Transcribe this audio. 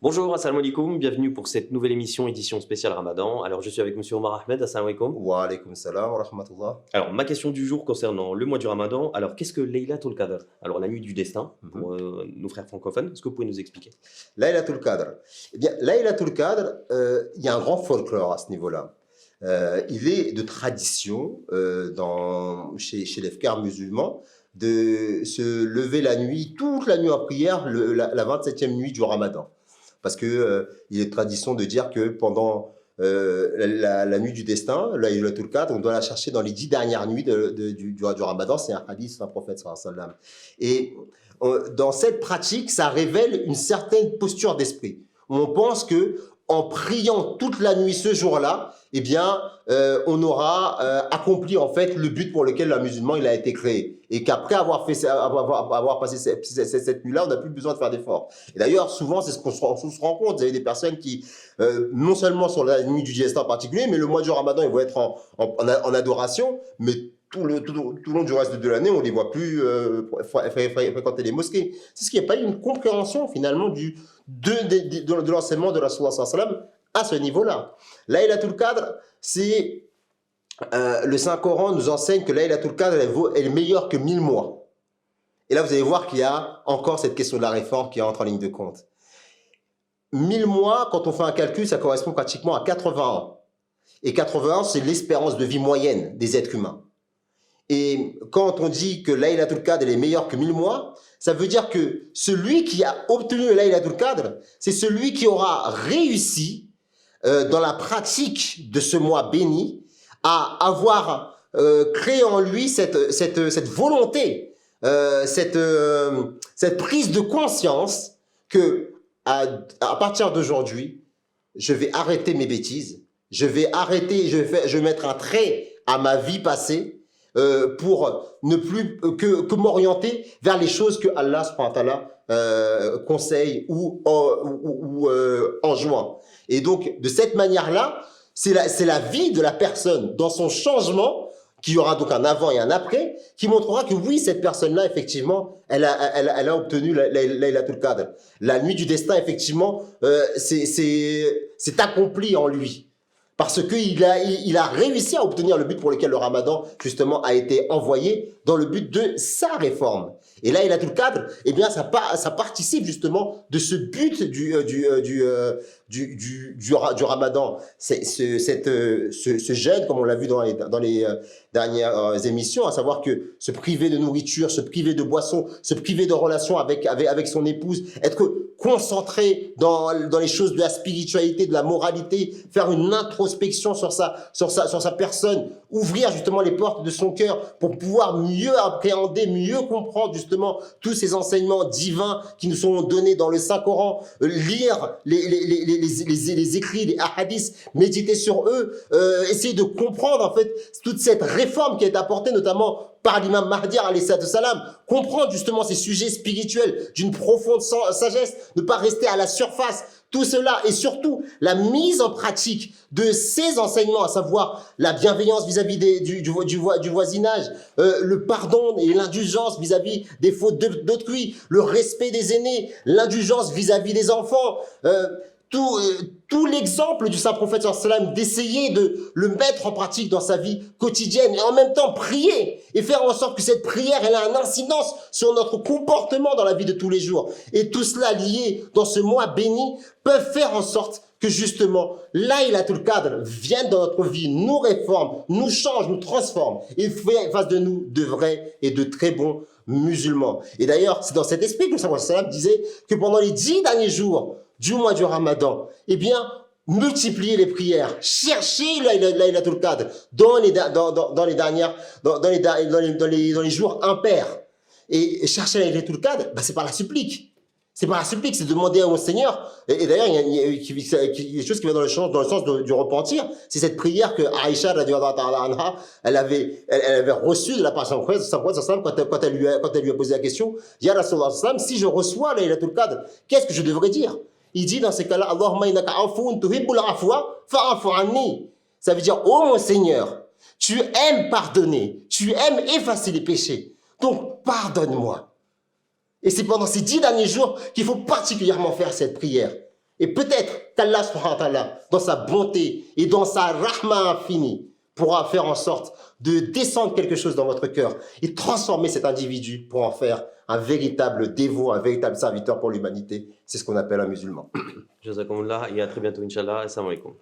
Bonjour, assalamu alaikum, bienvenue pour cette nouvelle édition spéciale Ramadan. Alors, je suis avec monsieur Omar Ahmed, assalamu alaikum. Wa alaykoum salam wa rahmatullah. Alors, ma question du jour concernant le mois du Ramadan. Alors, qu'est-ce que Laylatul Qadr? Alors, la nuit du destin, pour nos frères francophones. Est-ce que vous pouvez nous expliquer? Laylatul Qadr. Eh bien, Laylatul Qadr, il y a un grand folklore à ce niveau-là. Il est de tradition chez les frères musulmans de se lever la nuit, toute la nuit en prière, la 27e nuit du Ramadan. Parce que il est de tradition de dire que pendant la nuit du destin, Laylatul Qadr, on doit la chercher dans les 10 dernières nuits du Ramadan. C'est un hadith d'un prophète sallallahu alayhi wa sallam. Et dans cette pratique, ça révèle une certaine posture d'esprit. On pense que en priant toute la nuit ce jour-là, eh bien, on aura accompli en fait le but pour lequel le musulman il a été créé, et qu'après avoir passé cette nuit-là, on n'a plus besoin de faire d'efforts. Et d'ailleurs, souvent, c'est ce qu'on se rend compte. Vous avez des personnes qui, non seulement sur la nuit du destin en particulier, mais le mois du Ramadan, ils vont être en adoration, mais tout le long du reste de l'année, on ne les voit plus fréquenter les mosquées. C'est ce qui n'est pas une compréhension finalement de l'enseignement de Rasulullah sallallahu alayhi wa sallam à ce niveau-là. Laylatul Qadr, c'est le Saint-Coran nous enseigne que Laylatul Qadr est meilleur que 1000 mois. Et là, vous allez voir qu'il y a encore cette question de la réforme qui entre en ligne de compte. 1000 mois, quand on fait un calcul, ça correspond pratiquement à 80 ans. Et 80 ans, c'est l'espérance de vie moyenne des êtres humains. Et quand on dit que Laylatul Qadr est meilleur que 1000 mois, ça veut dire que celui qui a obtenu le Laylatul Qadr, c'est celui qui aura réussi dans la pratique de ce mois béni à avoir créé en lui cette volonté, cette prise de conscience que à partir d'aujourd'hui, je vais arrêter mes bêtises, je vais mettre un trait à ma vie passée, pour ne plus que m'orienter vers les choses que Allah subhanahu wa ta'ala conseille ou enjoint. Et donc, de cette manière-là, c'est la vie de la personne dans son changement, qui y aura donc un avant et un après, qui montrera que oui, cette personne-là, effectivement, elle a obtenu Laylatul Qadr. La nuit du destin, effectivement, c'est accompli en lui. Parce qu'il a réussi à obtenir le but pour lequel le Ramadan, justement, a été envoyé dans le but de sa réforme. Et là, Laylatul Qadr, eh bien, ça participe justement de ce but du Ramadan. Ce jeûne, comme on l'a vu dans les dernières émissions, à savoir que se priver de nourriture, se priver de boisson, se priver de relations avec son épouse, être concentré dans les choses de la spiritualité, de la moralité, faire une introspection sur sa personne, ouvrir justement les portes de son cœur pour pouvoir mieux appréhender, mieux comprendre justement tous ces enseignements divins qui nous sont donnés dans le Saint-Coran, lire les écrits, les hadiths, méditer sur eux, essayer de comprendre en fait toute cette réforme qui est apportée notamment par l'imam Mahdi alayhi salam, comprendre justement ces sujets spirituels d'une profonde sagesse, ne pas rester à la surface, tout cela, et surtout la mise en pratique de ces enseignements, à savoir la bienveillance vis-à-vis du voisinage, le pardon et l'indulgence vis-à-vis des fautes d'autrui, le respect des aînés, l'indulgence vis-à-vis des enfants, tout l'exemple du saint prophète sallallahu alayhi wa sallam, d'essayer de le mettre en pratique dans sa vie quotidienne, et en même temps prier et faire en sorte que cette prière elle a une incidence sur notre comportement dans la vie de tous les jours. Et tout cela lié dans ce mois béni peuvent faire en sorte que justement Laylatul Qadr vienne dans notre vie, nous réforme, nous change, nous transforme et fasse de nous de vrais et de très bons musulmans. Et d'ailleurs, c'est dans cet esprit que le saint sallam disait que pendant les 10 derniers jours du mois du Ramadan, eh bien, multipliez les prières, cherchez Laylatul Qadr dans les jours impairs. Et chercher Laylatul Qadr, c'est par la supplique. C'est par la supplique, c'est demander au Seigneur. Et d'ailleurs, il y a quelque chose qui va dans le sens du repentir. C'est cette prière que Aïcha, radhiyallahu ta'ala anha, elle avait reçue de la part de son prophète quand elle lui a posé la question. Ya Rasulullah, si je reçois Laylatul Qadr, qu'est-ce que je devrais dire? Il dit dans ces cas-là, Allahumma innaka afoun tuhibbul afwa fa'afu anni. Ça veut dire, oh mon Seigneur, tu aimes pardonner, tu aimes effacer les péchés. Donc, pardonne-moi. Et c'est pendant ces 10 derniers jours qu'il faut particulièrement faire cette prière. Et peut-être qu'Allah, subhanahu wa ta'ala, dans sa bonté et dans sa rahma infinie, pourra faire en sorte de descendre quelque chose dans votre cœur et transformer cet individu pour en faire un véritable dévot, un véritable serviteur pour l'humanité. C'est ce qu'on appelle un musulman. Jazakumullah et à très bientôt, Inch'Allah. Assalamu alaikum.